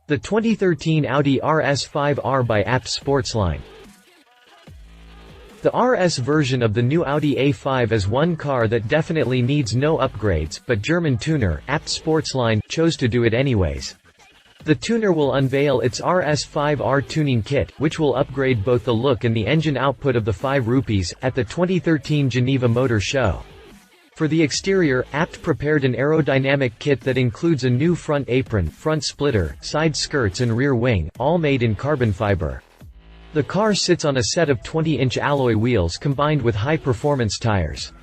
The 2013 Audi RS5-R by ABT Sportsline. The RS version of the new Audi A5 is one car that definitely needs no upgrades, but German tuner, ABT Sportsline, chose to do it anyways. The tuner will unveil its RS5-R tuning kit, which will upgrade both the look and the engine output of the 5 rupees, at the 2013 Geneva Motor Show. For the exterior, ABT prepared an aerodynamic kit that includes a new front apron, front splitter, side skirts and rear wing, all made in carbon fiber. The car sits on a set of 20-inch alloy wheels combined with high-performance tires.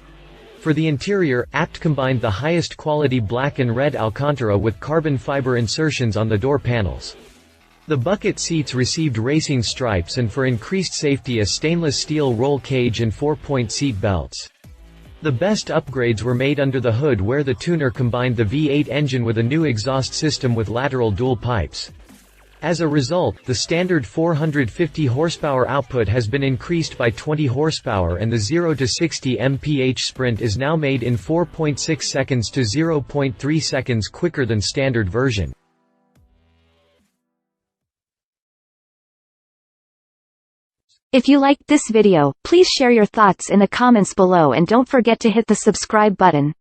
For the interior, ABT combined the highest quality black and red Alcantara with carbon fiber insertions on the door panels. The bucket seats received racing stripes and for increased safety a stainless steel roll cage and 4-point seat belts. The best upgrades were made under the hood where the tuner combined the V8 engine with a new exhaust system with lateral dual pipes. As a result, the standard 450 horsepower output has been increased by 20 horsepower and the 0 to 60 mph sprint is now made in 4.6 seconds to 0.3 seconds quicker than standard version. If you liked this video, please share your thoughts in the comments below and don't forget to hit the subscribe button.